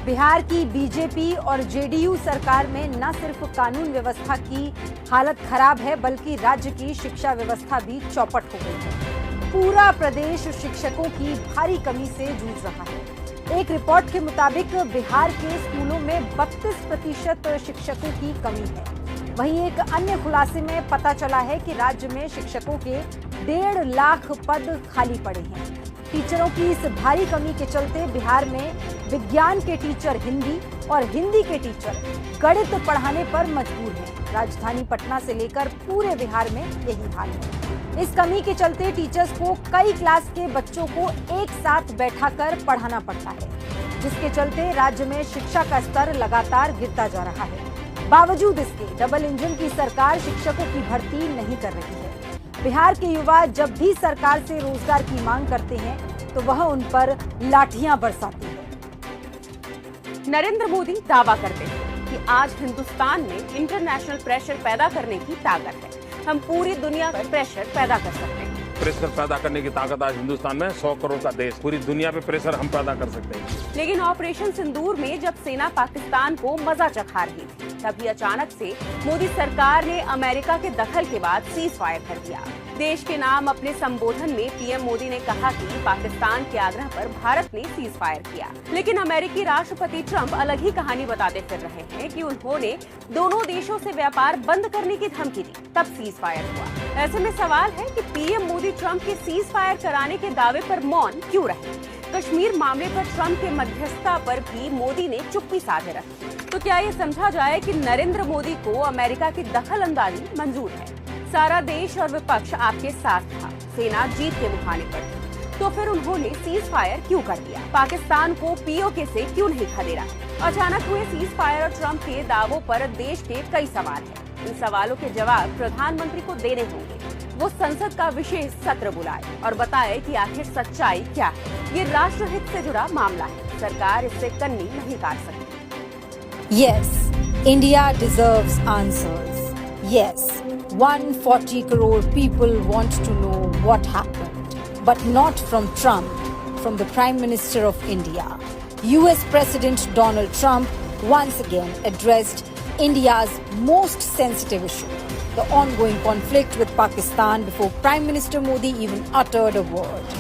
बिहार की बीजेपी और जेडीयू सरकार में न सिर्फ कानून व्यवस्था की हालत खराब है बल्कि राज्य की शिक्षा व्यवस्था भी चौपट हो गई है। पूरा प्रदेश शिक्षकों की भारी कमी से जूझ रहा है। एक रिपोर्ट के मुताबिक बिहार के स्कूलों में 32% शिक्षकों की कमी है। वहीं एक अन्य खुलासे में पता चला है कि राज्य में शिक्षकों के 1.5 लाख पद खाली पड़े हैं। टीचरों की इस भारी कमी के चलते बिहार में विज्ञान के टीचर हिंदी और हिंदी के टीचर गणित पढ़ाने पर मजबूर हैं। राजधानी पटना से लेकर पूरे बिहार में यही हाल है। इस कमी के चलते टीचर्स को कई क्लास के बच्चों को एक साथ बैठाकर पढ़ाना पड़ता है, जिसके चलते राज्य में शिक्षा का स्तर लगातार गिरता जा रहा है। बावजूद इसके डबल इंजन की सरकार शिक्षकों की भर्ती नहीं कर रही है। बिहार के युवा जब भी सरकार से रोजगार की मांग करते हैं तो वह उन पर लाठियां बरसाती है। नरेंद्र मोदी दावा करते हैं कि आज हिंदुस्तान में इंटरनेशनल प्रेशर पैदा करने की ताकत है। हम पूरी दुनिया पर प्रेशर पैदा कर सकते हैं। प्रेशर पैदा करने की ताकत आज हिंदुस्तान में 100 करोड़ का देश, पूरी दुनिया पे प्रेशर हम पैदा कर सकते हैं। लेकिन ऑपरेशन सिंदूर में जब सेना पाकिस्तान को मजा चखा रही थी, तभी अचानक से मोदी सरकार ने अमेरिका के दखल के बाद सीज फायर कर दिया। देश के नाम अपने संबोधन में पीएम मोदी ने कहा कि पाकिस्तान के आग्रह पर भारत ने सीज फायर किया, लेकिन अमेरिकी राष्ट्रपति ट्रंप अलग ही कहानी बताते फिर रहे हैं कि उन्होंने दोनों देशों से व्यापार बंद करने की धमकी दी, तब सीज फायर हुआ। ऐसे में सवाल है कि पीएम मोदी ट्रंप के सीज फायर कराने के दावे पर मौन क्यों रहे? कश्मीर मामले पर ट्रंप के मध्यस्थता पर भी मोदी ने चुप्पी साधे रखी। तो क्या ये समझा जाए कि नरेंद्र मोदी को अमेरिका की दखल अंदाजी मंजूर है? सारा देश और विपक्ष आपके साथ था, सेना जीत के मुहाने पर थी, तो फिर उन्होंने सीज फायर क्यों कर दिया? पाकिस्तान को पीओके से क्यों नहीं खदेड़ा? अचानक हुए सीज फायर और ट्रंप के दावों पर देश के कई सवाल हैं। इन सवालों के जवाब प्रधानमंत्री को देने होंगे। वो संसद का विशेष सत्र बुलाए और बताए कि आखिर सच्चाई क्या है। ये राष्ट्रहित से जुड़ा मामला है, सरकार इससे कन्नी नहीं काट सकती। Yes, India deserves answers. Yes, 140 crore people want to know what happened, but not from Trump, from the Prime Minister of India. US President Donald Trump once again addressed India's most sensitive issue, the ongoing conflict with Pakistan, before Prime Minister Modi even uttered a word.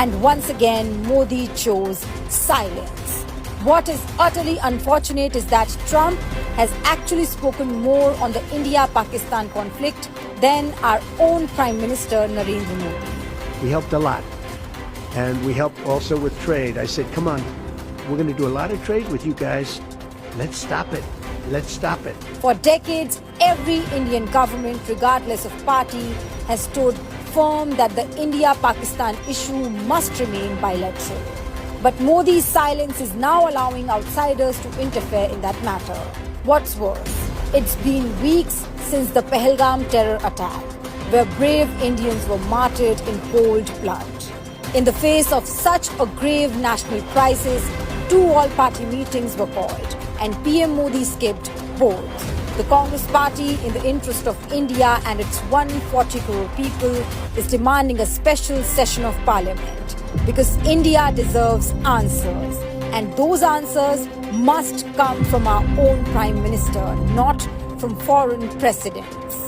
And once again, Modi chose silence. What is utterly unfortunate is that Trump has actually spoken more on the India-Pakistan conflict than our own Prime Minister Narendra Modi. We helped a lot. And we helped also with trade. I said, come on, we're going to do a lot of trade with you guys. Let's stop it. Let's stop it. For decades, every Indian government, regardless of party, has stood firm that the India-Pakistan issue must remain bilateral. But Modi's silence is now allowing outsiders to interfere in that matter. What's worse, it's been weeks since the Pahalgam terror attack, where brave Indians were martyred in cold blood. In the face of such a grave national crisis, 2 all-party meetings were called, and PM Modi skipped both. The Congress party, in the interest of India and its 140 crore people, is demanding a special session of parliament. Because India deserves answers, and those answers must come from our own Prime Minister, not from foreign presidents.